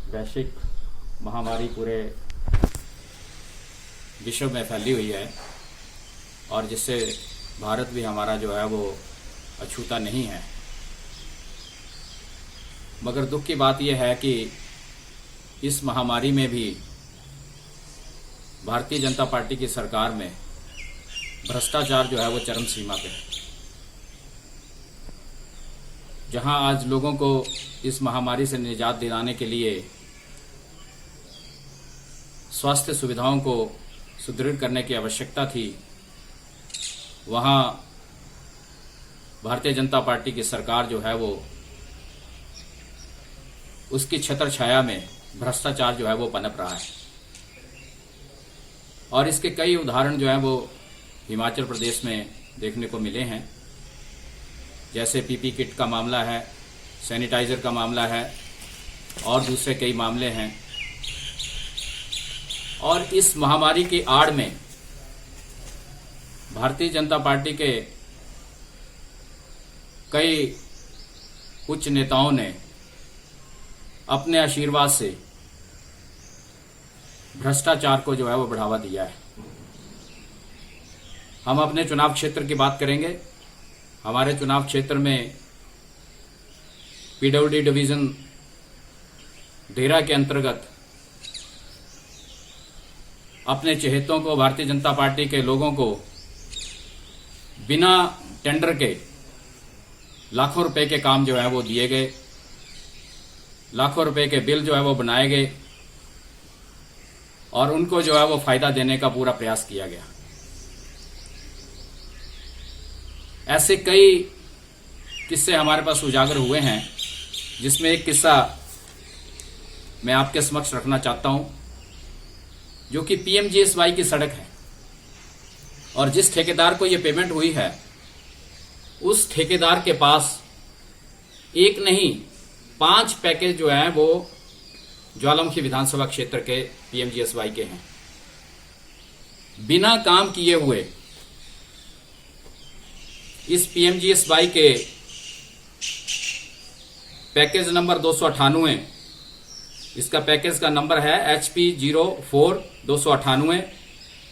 वैश्विक महामारी पूरे विश्व में फैली हुई है और जिससे भारत भी हमारा जो है वो अछूता नहीं है। मगर दुख की बात यह है कि इस महामारी में भी भारतीय जनता पार्टी की सरकार में भ्रष्टाचार जो है वो चरम सीमा पे है। जहां आज लोगों को इस महामारी से निजात दिलाने के लिए स्वास्थ्य सुविधाओं को सुदृढ़ करने की आवश्यकता थी, वहां भारतीय जनता पार्टी की सरकार जो है वो उसकी छत्र छाया में भ्रष्टाचार जो है वो पनप रहा है। और इसके कई उदाहरण जो हैं वो हिमाचल प्रदेश में देखने को मिले हैं। जैसे पीपी किट का मामला है, सैनिटाइजर का मामला है और दूसरे कई मामले हैं। और इस महामारी की आड़ में भारतीय जनता पार्टी के कई उच्च नेताओं ने अपने आशीर्वाद से भ्रष्टाचार को जो है वो बढ़ावा दिया है। हम अपने चुनाव क्षेत्र की बात करेंगे। हमारे चुनाव क्षेत्र में पीडब्ल्यूडी डिवीजन देरा के अंतर्गत अपने चहेतों को, भारतीय जनता पार्टी के लोगों को बिना टेंडर के लाखों रुपए के काम जो है वो दिए गए, लाखों रुपए के बिल जो है वो बनाए गए और उनको जो है वो फायदा देने का पूरा प्रयास किया गया। ऐसे कई किस्से हमारे पास उजागर हुए हैं, जिसमें एक किस्सा मैं आपके समक्ष रखना चाहता हूं, जो कि पीएमजीएसवाई की सड़क है। और जिस ठेकेदार को यह पेमेंट हुई है, उस ठेकेदार के पास एक नहीं 5 पैकेज जो हैं वो ज्वालामुखी विधानसभा क्षेत्र के पीएमजीएसवाई के हैं। बिना काम किए हुए इस पीएमजीएसवाई के पैकेज नंबर 298, इसका पैकेज का नंबर है HP04-298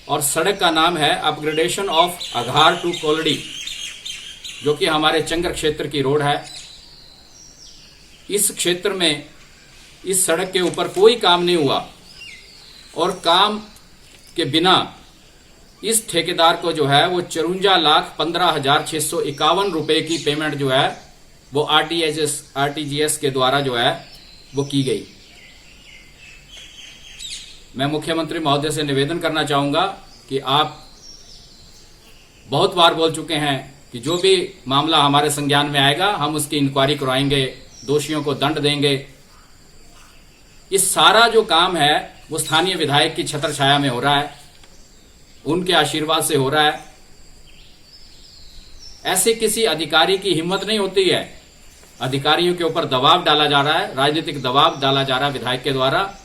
और सड़क का नाम है अपग्रेडेशन ऑफ अघार टू कोलड़ी, जो कि हमारे चंगर क्षेत्र की रोड है। इस क्षेत्र में इस सड़क के ऊपर कोई काम नहीं हुआ और काम के बिना इस ठेकेदार को जो है वो 54,15,651 रुपए की पेमेंट जो है वो आरटीजीएस के द्वारा जो है वो की गई। मैं मुख्यमंत्री महोदय से निवेदन करना चाहूंगा कि आप बहुत बार बोल चुके हैं कि जो भी मामला हमारे संज्ञान में आएगा हम उसकी इंक्वायरी करवाएंगे, दोषियों को दंड देंगे। इस सारा जो काम है वो स्थानीय विधायक की छत्र छाया में हो रहा है, उनके आशीर्वाद से हो रहा है। ऐसे किसी अधिकारी की हिम्मत नहीं होती है। अधिकारियों के ऊपर दबाव डाला जा रहा है, राजनीतिक दबाव डाला जा रहा है विधायक के द्वारा।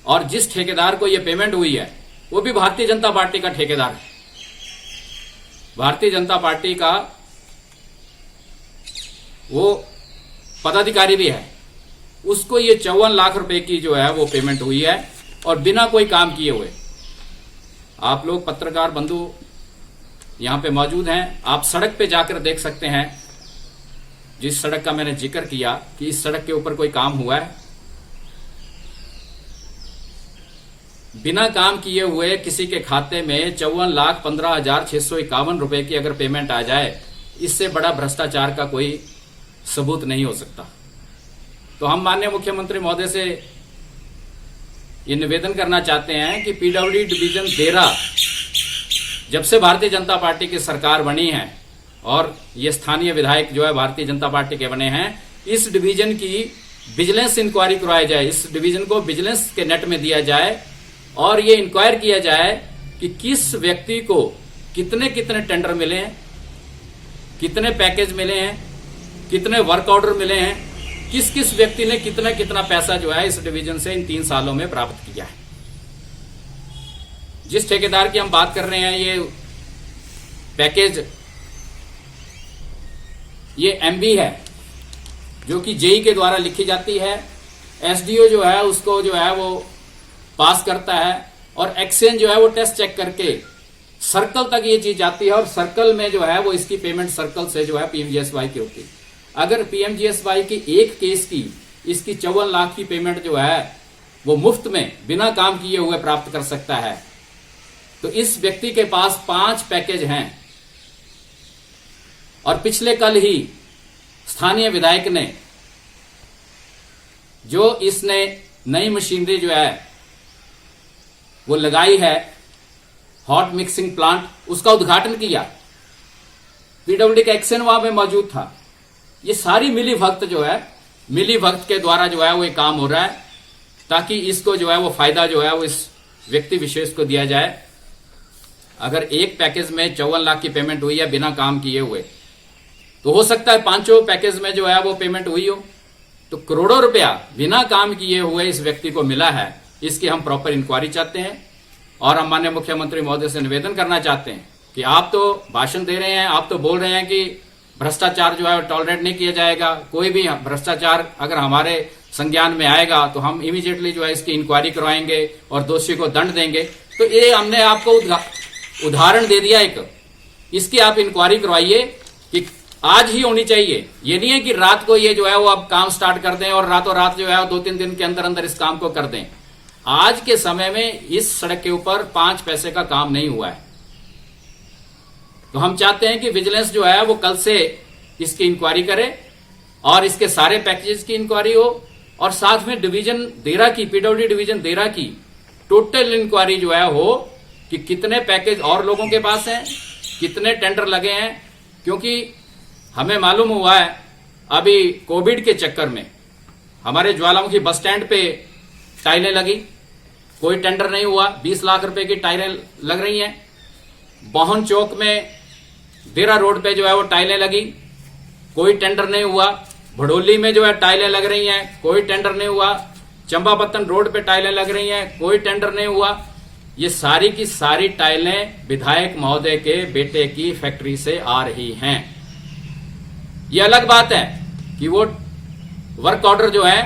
और जिस ठेकेदार को यह पेमेंट हुई है वो भी भारतीय जनता पार्टी का ठेकेदार है, भारतीय जनता पार्टी का वो पदाधिकारी भी है। उसको ये 54 लाख रुपए की जो है वो पेमेंट हुई है और बिना कोई काम किए हुए। आप लोग पत्रकार बंधु यहां पे मौजूद हैं, आप सड़क पे जाकर देख सकते हैं। जिस सड़क का मैंने जिक्र किया कि इस सड़क के ऊपर कोई काम हुआ है, बिना काम किए हुए किसी के खाते में 54,15,651 रुपए की अगर पेमेंट आ जाए, इससे बड़ा भ्रष्टाचार का कोई सबूत नहीं हो सकता। तो हम माननीय मुख्यमंत्री महोदय से ये निवेदन करना चाहते हैं कि पीडब्ल्यूडी डिवीजन देरा जब से भारतीय जनता पार्टी की सरकार बनी है और ये स्थानीय विधायक जो है भारतीय जनता पार्टी के बने हैं, इस डिवीजन की विजिलेंस इंक्वायरी करवाई जाए, इस डिवीजन को विजिलेंस के नेट में दिया जाए और ये इंक्वायर किया जाए कि किस व्यक्ति को कितने कितने टेंडर मिले हैं, कितने पैकेज मिले हैं, कितने वर्क ऑर्डर मिले हैं, किस किस व्यक्ति ने कितना कितना पैसा जो है इस डिवीजन से इन 3 सालों में प्राप्त किया है। जिस ठेकेदार की हम बात कर रहे हैं, ये पैकेज ये एमबी है, जो कि जेई के द्वारा लिखी जाती है एसडीओ जो है उसको जो है वो पास करता है और एक्सचेंज जो है वो टेस्ट चेक करके सर्कल तक ये चीज जाती है और सर्कल में जो है वो इसकी पेमेंट सर्कल से जो है पीएमजीएसवाई की होती है। अगर पीएमजीएसवाई की एक केस की इसकी 54 लाख की पेमेंट जो है वो मुफ्त में बिना काम किए हुए प्राप्त कर सकता है, तो इस व्यक्ति के पास 5 पैकेज हैं। और पिछले कल ही स्थानीय विधायक ने जो इसने नई मशीनरी जो है वो लगाई है, हॉट मिक्सिंग प्लांट, उसका उद्घाटन किया। पीडब्ल्यूडी का एक्शन वहां पे मौजूद था। ये सारी मिली भक्त जो है, मिली भक्त के द्वारा जो है वो ये काम हो रहा है, ताकि इसको जो है वो फायदा जो है वो इस व्यक्ति विशेष को दिया जाए। अगर एक पैकेज में 54 लाख की पेमेंट हुई है बिना काम किए हुए, तो हो सकता है 5 पैकेज में जो है वो पेमेंट हुई हो। तो करोड़ों रुपया बिना काम किए हुए इस व्यक्ति को मिला है, इसकी हम प्रॉपर इंक्वायरी चाहते हैं। और हम माननीय मुख्यमंत्री महोदय से निवेदन करना चाहते हैं कि आप तो भाषण दे रहे हैं, आप तो बोल रहे हैं कि भ्रष्टाचार जो है टॉलरेट नहीं किया जाएगा, कोई भी भ्रष्टाचार अगर हमारे संज्ञान में आएगा तो हम इमीडिएटली जो है इसकी इंक्वायरी करवाएंगे और दोषी को दंड देंगे। तो ये हमने आपको उदाहरण दे दिया एक, इसकी आप इंक्वायरी करवाइए कि आज ही होनी चाहिए। ये नहीं है कि रात को ये जो है वो अब काम स्टार्ट कर दें और रातों रात जो है 2-3 दिन के अंदर अंदर इस काम को कर दें। आज के समय में इस सड़क के ऊपर 5 पैसे का काम नहीं हुआ है। तो हम चाहते हैं कि विजिलेंस जो है वो कल से इसकी इंक्वायरी करे और इसके सारे पैकेजेस की इंक्वायरी हो और साथ में डिवीजन देरा की, पीडब्ल्यूडी डिवीजन देरा की टोटल इंक्वायरी जो है हो कि कितने पैकेज और लोगों के पास हैं, कितने टेंडर लगे हैं। क्योंकि हमें मालूम हुआ है अभी कोविड के चक्कर में हमारे ज्वालामुखी बस स्टैंड पे टाइलें लगी, कोई टेंडर नहीं हुआ, 20 लाख रुपए की टाइलें लग रही हैं। बोहन चौक में देरा रोड पे जो है वो टाइलें लगी, कोई टेंडर नहीं हुआ। भड़ोली में जो है टाइलें लग रही हैं, कोई टेंडर नहीं हुआ। चंपाबत्तन रोड पे टाइलें लग रही हैं, कोई टेंडर नहीं हुआ। ये सारी की सारी टाइलें विधायक महोदय के बेटे की फैक्ट्री से आ रही हैं। ये अलग बात है कि वो वर्क ऑर्डर जो है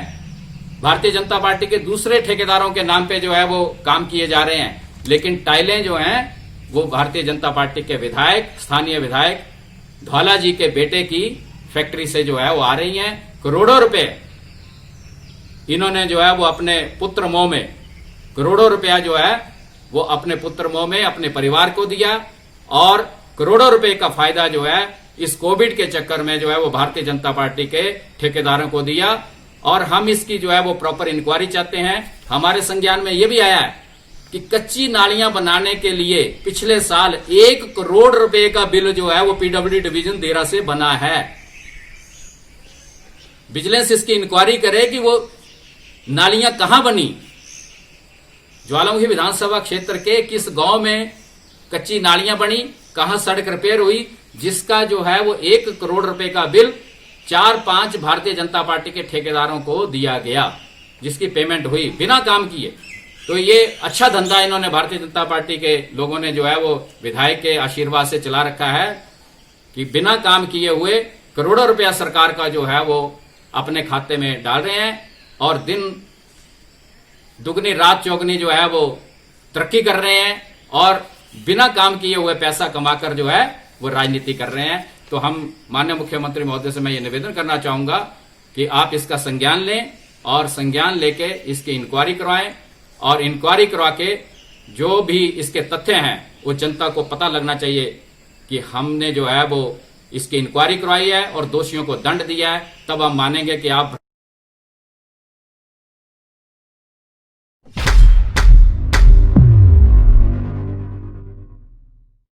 भारतीय जनता पार्टी के दूसरे ठेकेदारों के नाम पे जो है वो काम किए जा रहे हैं, लेकिन टाइलें जो हैं वो भारतीय जनता पार्टी के विधायक, स्थानीय विधायक धौला जी के बेटे की फैक्ट्री से जो है वो आ रही हैं। करोड़ों रुपए इन्होंने जो है वो अपने पुत्र मोह में, करोड़ों रुपया जो है वो अपने पुत्र मोह में अपने परिवार को दिया और करोड़ों रुपए का फायदा जो है इस कोविड के चक्कर में जो है वो भारतीय जनता पार्टी के ठेकेदारों को दिया। और हम इसकी जो है वो प्रॉपर इंक्वायरी चाहते हैं। हमारे संज्ञान में यह भी आया है कि कच्ची नालियां बनाने के लिए पिछले साल 1 करोड़ रुपए का बिल जो है वो पीडब्ल्यूडी डिवीजन देरा से बना है। विजिलेंस इसकी इंक्वायरी करे कि वो नालियां कहां बनी, ज्वालामुखी विधानसभा क्षेत्र के किस गांव में कच्ची नालियां बनी, कहां सड़क रिपेयर हुई, जिसका जो है वो 1 करोड़ रुपए का बिल 4-5 भारतीय जनता पार्टी के ठेकेदारों को दिया गया, जिसकी पेमेंट हुई बिना काम किए। तो ये अच्छा धंधा इन्होंने भारतीय जनता पार्टी के लोगों ने जो है वो विधायक के आशीर्वाद से चला रखा है कि बिना काम किए हुए करोड़ों रुपया सरकार का जो है वो अपने खाते में डाल रहे हैं और दिन दुगनी रात चौगनी जो है वो तरक्की कर रहे हैं और बिना काम किए हुए पैसा कमाकर जो है वो राजनीति कर रहे हैं। तो हम माननीय मुख्यमंत्री महोदय से मैं ये निवेदन करना चाहूंगा कि आप इसका संज्ञान लें और संज्ञान लेके इसकी इंक्वायरी करवाएं और इंक्वायरी करवा के जो भी इसके तथ्य हैं वो जनता को पता लगना चाहिए कि हमने जो है वो इसकी इंक्वायरी करवाई है और दोषियों को दंड दिया है। तब हम मानेंगे कि आप